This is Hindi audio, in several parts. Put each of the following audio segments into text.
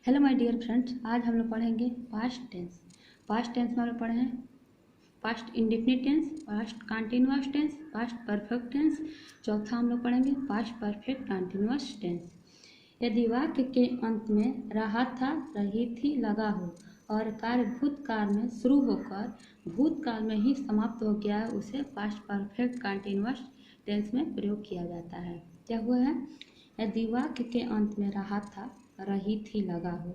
हेलो माय डियर फ्रेंड्स, आज हम लोग पढ़ेंगे पास्ट टेंस। पास्ट टेंस में हम लोग पढ़े हैं past indefinite tense, past continuous tense, past perfect tense. चौथा हम लोग पढ़ेंगे पास्ट परफेक्ट कंटिन्यूअस टेंस। यदि वाक्य के अंत में रहा था, रही थी, लगा हो और कार्य भूतकाल में शुरू होकर भूतकाल में ही समाप्त हो गया है, उसे पास्ट परफेक्ट कंटिन्यूअस टेंस में प्रयोग किया जाता है। क्या हुआ है? यदि वाक्य के अंत में रहा था, रही थी, लगा हो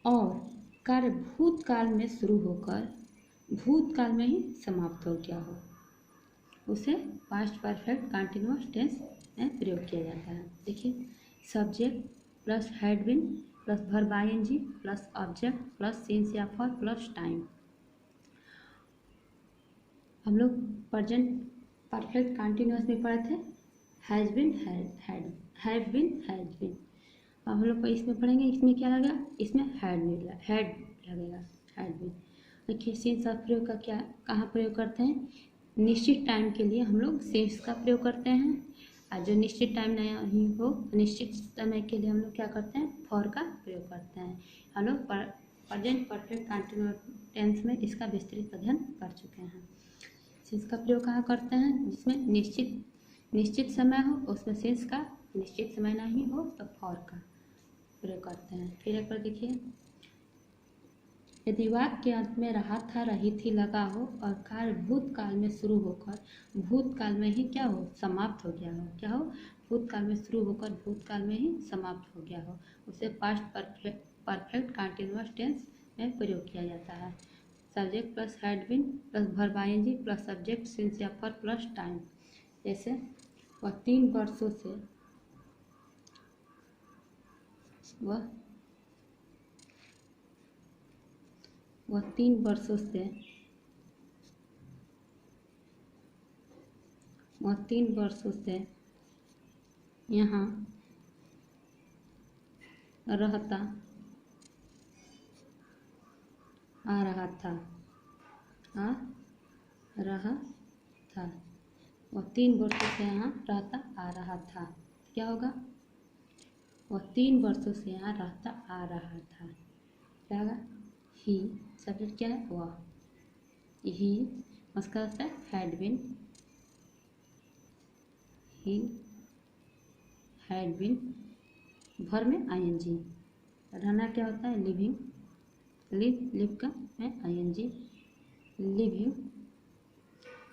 और कार्य भूतकाल में शुरू होकर भूतकाल में ही समाप्त हो गया हो, उसे पास्ट परफेक्ट कंटिन्यूअस टेंस में प्रयोग किया जाता है। देखिए, subject plus had been plus verb ING plus object plus since या फॉर प्लस टाइम। हम लोग प्रेजेंट परफेक्ट कंटिन्यूअस में पढ़े थे has been, have been, has been. अब हम लोग इसमें पढ़ेंगे, इसमें क्या लगेगा? इसमें हैड लगेगा, हैड बीन। देखिए, सिंस का प्रयोग का क्या, कहाँ प्रयोग करते हैं? निश्चित टाइम के लिए हम लोग सिंस का प्रयोग करते हैं, और जो निश्चित टाइम नहीं हो, निश्चित समय के लिए हम लोग क्या करते हैं? फॉर का प्रयोग करते हैं। हम लोग प्रेजेंट परफेक्ट कंटिन्यूअस टेंस में इसका विस्तृत अध्ययन कर चुके हैं। सिंस का प्रयोग कहाँ करते हैं? जिसमें निश्चित समय हो, उसमें सिंस का, निश्चित समय नहीं हो तो फॉर का प्रयोग करते हैं। फिर एक बार देखिए, यदि वाक्य के अंत में रहा था, रही थी, लगा हो और कार्य भूतकाल में शुरू होकर भूतकाल में ही क्या हो? समाप्त हो गया हो। क्या हो? भूतकाल में शुरू होकर भूतकाल में ही समाप्त हो गया हो, उसे पास्ट परफेक्ट कंटिन्यूअस टेंस में प्रयोग किया जाता है। Subject plus had been plus verb ING plus subject since या फॉर प्लस टाइम। जैसे वह 3 वर्षों से वह 3 वर्षों से यहाँ रहता आ रहा था। वह 3 वर्षों से यहाँ रहता आ रहा था। क्या होगा? वह 3 वर्षों से यहाँ रहता आ रहा था। क्या होगा? ही, सब्जेक्ट क्या है? वह। ही, उसका अर्थ है had been. He had been, भर में आईएनजी। रहना क्या होता है? लिविंग। लिव का है आईएनजी।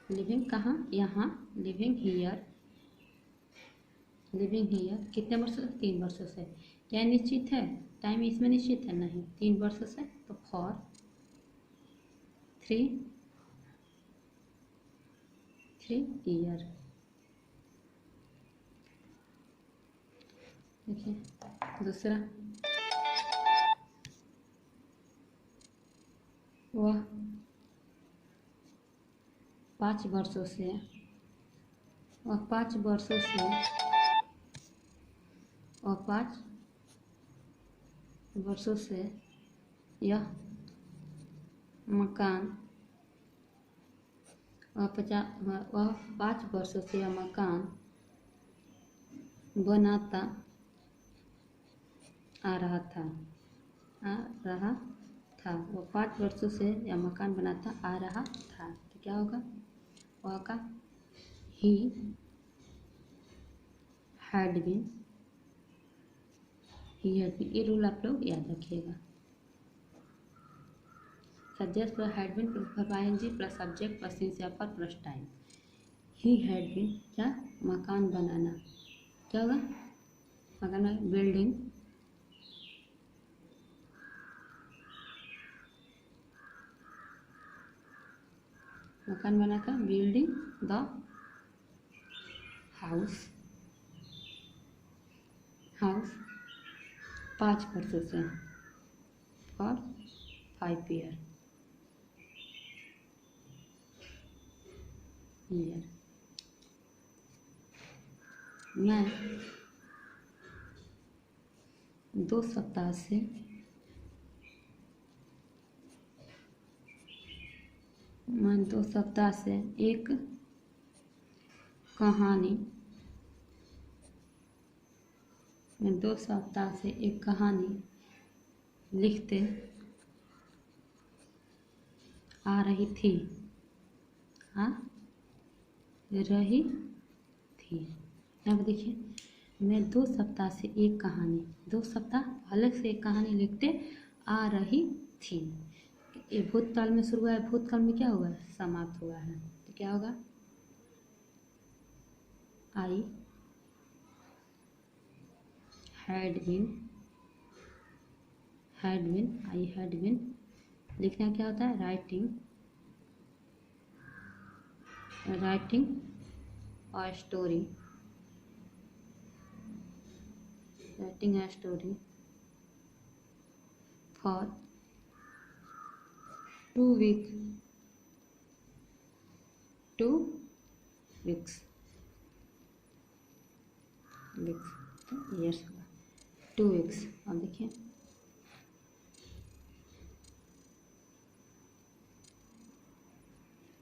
लिविंग कहाँ? यहाँ। लिविंग हियर कितने वर्षों से? 3 वर्षों से। क्या निश्चित है? टाइम इसमें निश्चित है? नहीं। 3 वर्षों से तो फॉर 3 ईयर। देखिए दूसरा, वह 5 वर्षों से यह मकान 5 वर्षों से यह मकान बनाता आ रहा था। वो 5 वर्षों से यह मकान बनाता आ रहा था। तो क्या होगा? वह का ही हैड बीन, ये रूल आप लोग याद रखिएगा। Subject plus had been plus verb ING plus subject plus since या for plus time. He had been, क्या? मकान बनाना। क्या होगा? मकान में बिल्डिंग। मकान बनाकर बिल्डिंग द हाउस 5 वर्षों से फॉर 5 ईयर। मैं 2 सप्ताह से एक कहानी मैं 2 सप्ताह से एक कहानी लिखते आ रही थी। आ रही थी। यहाँ पर देखिए, मैं 2 सप्ताह से एक कहानी, 2 सप्ताह अलग से एक कहानी लिखते आ रही थी। ये भूतकाल में शुरू हुआ है, भूतकाल में क्या हुआ है? समाप्त हुआ है। तो क्या होगा? आई हैड बिन लिखना क्या होता है? Writing a story for 2 weeks 2 weeks। अब देखिए,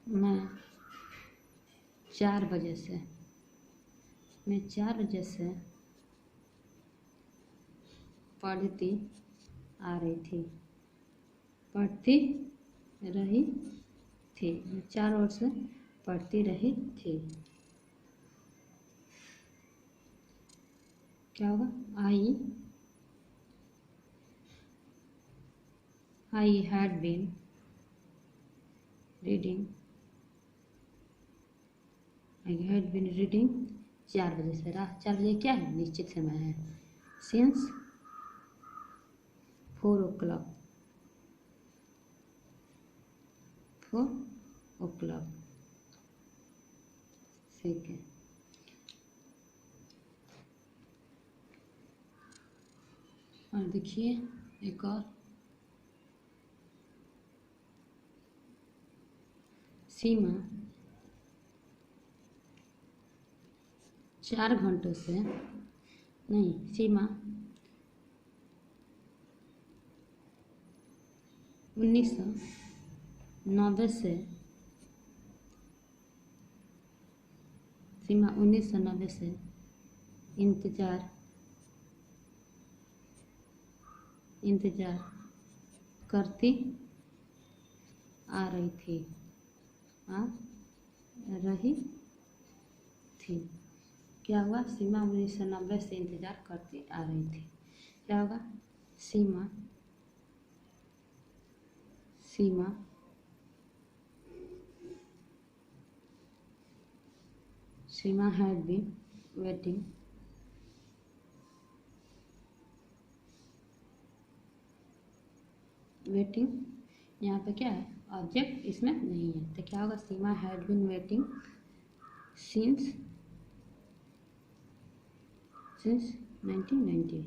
मैं 4 बजे से पढ़ती आ रही थी। पढ़ती रही थी, मैं 4 ओर से पढ़ती रही थी। क्या होगा? आई हैड बीन रीडिंग 4 बजे से। रात 4 बजे क्या है? निश्चित समय है। सिंस 4 o'clock, ठीक है। और देखिए एक और, सीमा 4 घंटों से नहीं, सीमा 1990 से इंतजार करती आ रही थी। क्या हुआ? सीमा 1990 से इंतजार करती आ रही थी। क्या होगा? Seema had been waiting. यहाँ पे क्या है? ऑब्जेक्ट इसमें नहीं है, तो क्या होगा? Seema had been waiting since 1990।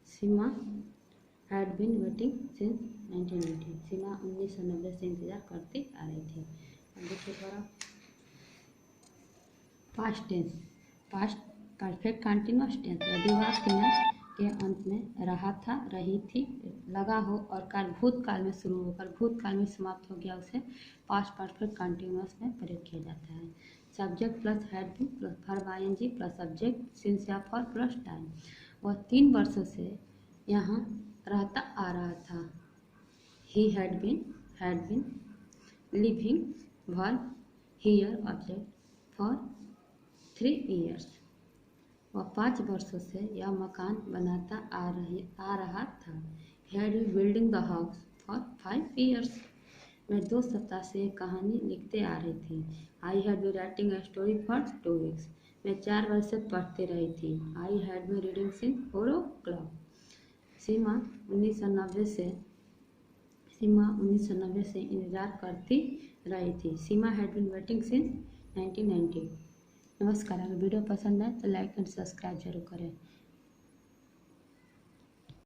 Seema had been waiting since 1990। Seema 1990 से इंतजार करती आ रही थी। अब देखिए थोड़ा past tense, past perfect continuous tense. यदि वाक्य में के अंत में रहा था, रही थी लगा हो और काल भूतकाल में शुरू होकर भूतकाल में समाप्त हो गया, उसे पास्ट परफेक्ट कंटिन्यूअस में प्रयोग किया जाता है। Subject plus had been plus verb ING plus subject since या फॉर प्लस टाइम। वह 3 वर्षों से यहाँ रहता आ रहा था। He had been living verb here object for 3 years। वह 5 वर्षों से यह मकान बनाता आ रहा था। He had been building the house for 5 years। मैं 2 सप्ताह से एक कहानी लिखते आ रही थी। I had been writing a story for 2 weeks। मैं 4 वर्ष से पढ़ते रही थी। I had been reading since 4 o'clock। सीमा 1990 से इंतजार करती रही थी। सीमा हैड बीन वेटिंग सिंस 1990। नमस्कार। अगर वीडियो पसंद आए तो लाइक एंड सब्सक्राइब जरूर करें।